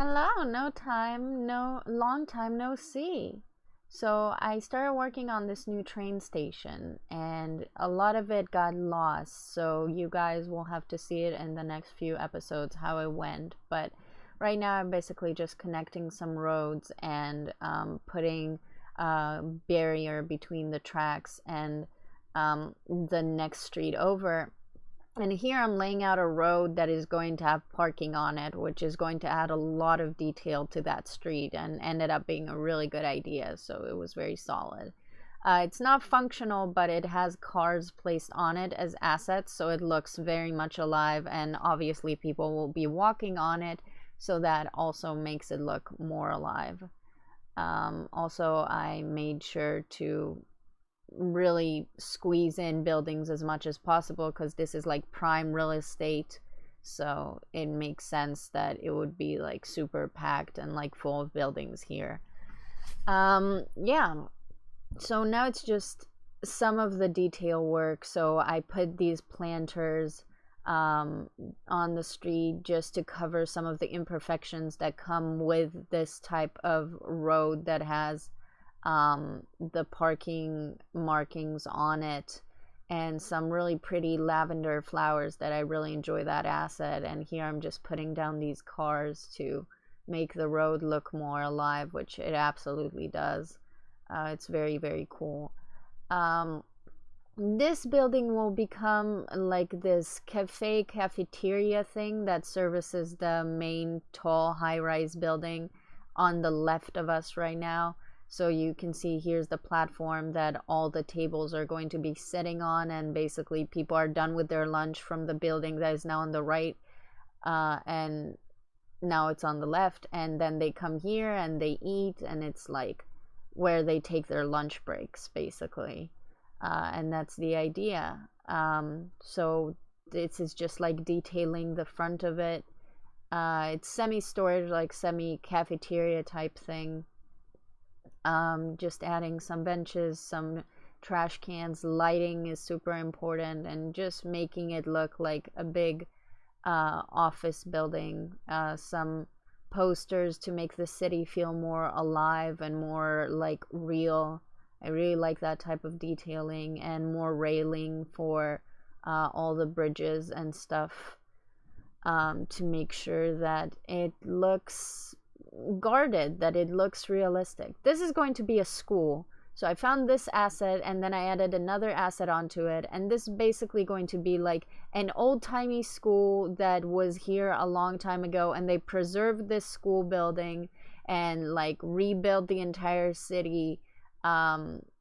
Hello, no long time no see. So I started working on this new train station and a lot of it got lost. So you guys will have to see it in the next few episodes how it went. But right now I'm basically just connecting some roads and putting a barrier between the tracks and the next street over. And here I'm laying out a road that is going to have parking on it, which is going to add a lot of detail to that street and ended up being a really good idea. So it was very solid. It's not functional, but it has cars placed on it as assets, so it looks very much alive, and obviously people will be walking on it, so that also makes it look more alive. Also, I made sure to really squeeze in buildings as much as possible because this is like prime real estate, so it makes sense that it would be like super packed and like full of buildings here. Yeah, so now it's just some of the detail work. So I put these planters on the street just to cover some of the imperfections that come with this type of road that has the parking markings on it, and some really pretty lavender flowers that I really enjoy that asset. And here I'm just putting down these cars to make the road look more alive, which it absolutely does. It's very, very cool. Um, this building will become like this cafeteria thing that services the main tall high-rise building on the left of us right now. So you can see here's the platform that all the tables are going to be sitting on, and basically people are done with their lunch from the building that is now on the right, and now it's on the left, and then they come here and they eat, and it's like where they take their lunch breaks basically. And that's the idea. So this is just like detailing the front of it. It's semi-storage, like semi-cafeteria type thing. Just adding some benches, some trash cans. Lighting is super important, and just making it look like a big office building. Some posters to make the city feel more alive and more like real. I really like that type of detailing, and more railing for all the bridges and stuff, to make sure that it looks guarded, that it looks realistic. This is going to be a school. So I found this asset and then I added another asset onto it. And this is basically going to be like an old timey school that was here a long time ago. And they preserved this school building and like rebuilt the entire city.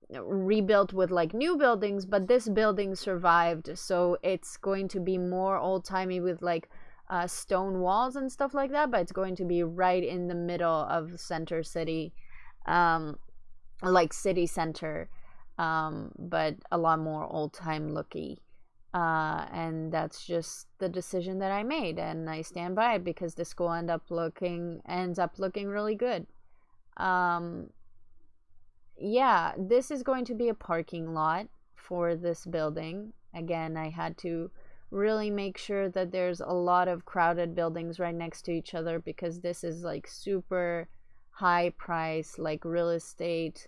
Rebuilt with like new buildings, but this building survived. So it's going to be more old timey with like stone walls and stuff like that, but it's going to be right in the middle of Center City, um, like city center, but a lot more old time looky. And that's just the decision that I made, and I stand by it because the school ends up looking really good. Um, yeah, this is going to be a parking lot for this building. Again, I had to really make sure that there's a lot of crowded buildings right next to each other because this is like super high price, like real estate.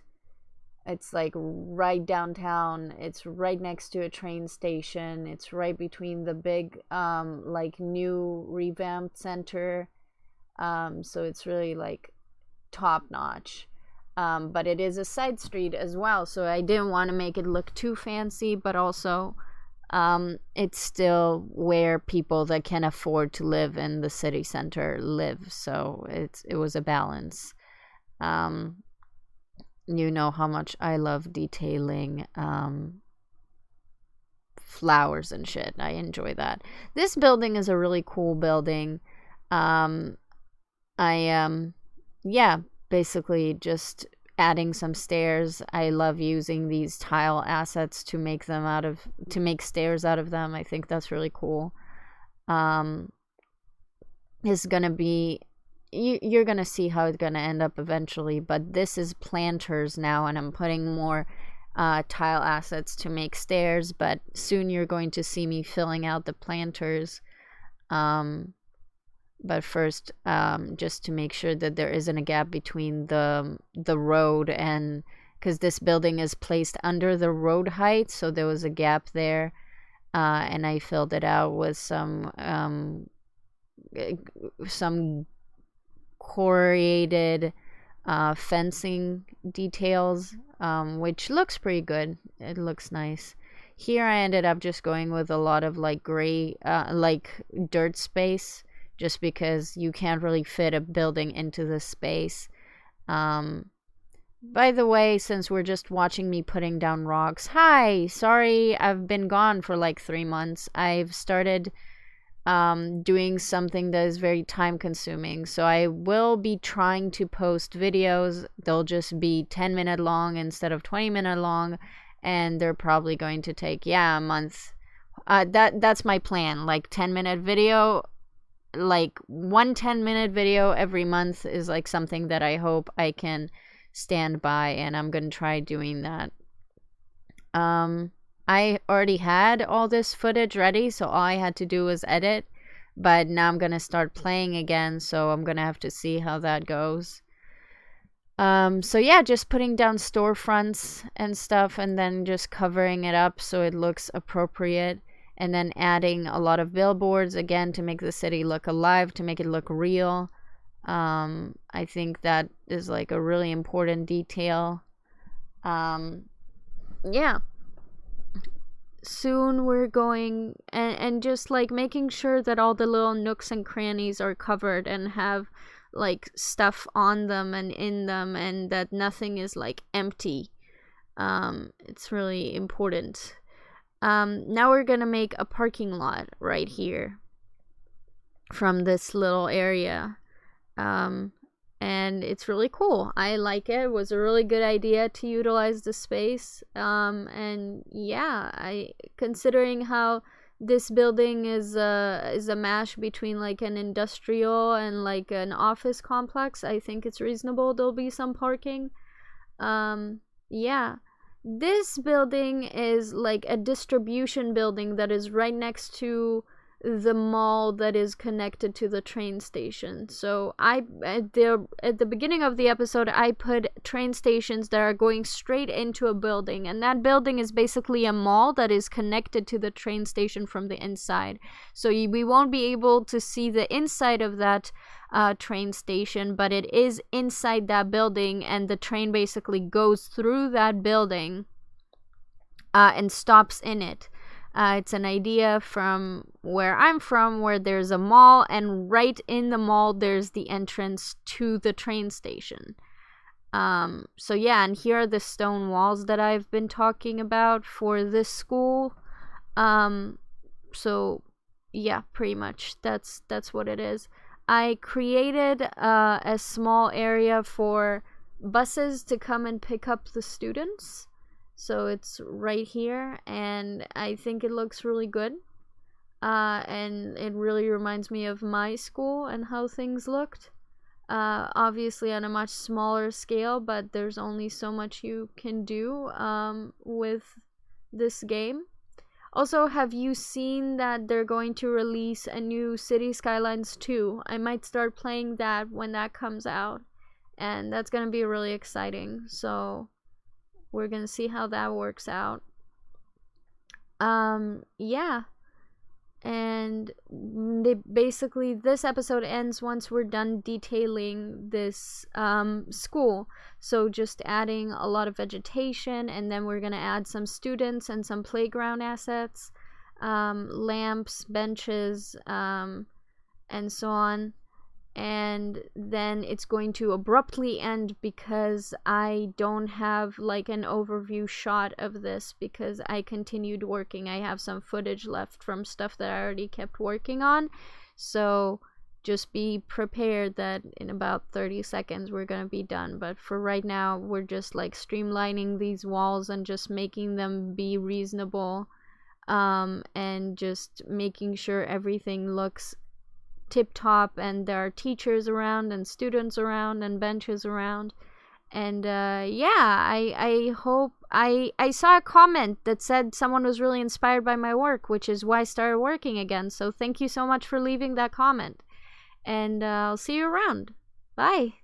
It's like right downtown. It's right next to a train station. It's right between the big, like new revamped center. So it's really like top notch. But it is a side street as well, so I didn't want to make it look too fancy, but also it's still where people that can afford to live in the city center live. So it was a balance. Um, you know how much I love detailing flowers and shit. I enjoy that. This building is a really cool building. Um, I yeah, basically just adding some stairs. I love using these tile assets to make stairs out of them. I think that's really cool. Um, is gonna be you're gonna see how it's gonna end up eventually, but this is planters now, and I'm putting more tile assets to make stairs. But soon you're going to see me filling out the planters. Um, But first, just to make sure that there isn't a gap between the road and, because this building is placed under the road height, so there was a gap there, and I filled it out with some corrugated fencing details, which looks pretty good. It looks nice. Here I ended up just going with a lot of like gray, like dirt space, just because you can't really fit a building into this space. By the way, since we're just watching me putting down rocks, hi, sorry, I've been gone for like 3 months. I've started doing something that is very time consuming. So I will be trying to post videos. They'll just be 10-minute long instead of 20-minute long, and they're probably going to take a month. That's my plan. Like 10-minute video, like 10-minute video every month is like something that I hope I can stand by, and I'm gonna try doing that. I already had all this footage ready, so all I had to do was edit, but now I'm gonna start playing again, so I'm gonna have to see how that goes. So yeah, just putting down storefronts and stuff, and then just covering it up so it looks appropriate, and then adding a lot of billboards again to make the city look alive, to make it look real. I think that is like a really important detail. Yeah. Soon we're going and just like making sure that all the little nooks and crannies are covered and have like stuff on them and in them, and that nothing is like empty. It's really important. Now we're gonna make a parking lot right here from this little area. And it's really cool. I like it. It was a really good idea to utilize the space. And yeah, considering how this building is a mash between like an industrial and like an office complex, I think it's reasonable there'll be some parking. Yeah. This building is like a distribution building that is right next to the mall that is connected to the train station. So at the beginning of the episode, I put train stations that are going straight into a building, and that building is basically a mall that is connected to the train station from the inside. So we won't be able to see the inside of that train station, but it is inside that building, and the train basically goes through that building and stops in it. It's an idea from where I'm from, where there's a mall, and right in the mall there's the entrance to the train station. So yeah, and here are the stone walls that I've been talking about for this school. So yeah, pretty much that's what it is. I created a small area for buses to come and pick up the students. So it's right here, and I think it looks really good. And it really reminds me of my school and how things looked. Obviously on a much smaller scale, but there's only so much you can do with this game. Also, have you seen that they're going to release a new City Skylines 2? I might start playing that when that comes out, and that's going to be really exciting. So we're gonna see how that works out. Yeah. And basically this episode ends once we're done detailing this school. So just adding a lot of vegetation, and then we're gonna add some students and some playground assets, lamps, benches, and so on. And then it's going to abruptly end because I don't have like an overview shot of this, because I continued working. I have some footage left from stuff that I already kept working on, so just be prepared that in about 30 seconds we're gonna be done. But for right now, we're just like streamlining these walls and just making them be reasonable, and just making sure everything looks tip-top, and there are teachers around and students around and benches around. And yeah, I hope I saw a comment that said someone was really inspired by my work, which is why I started working again. So thank you so much for leaving that comment. and I'll see you around. Bye.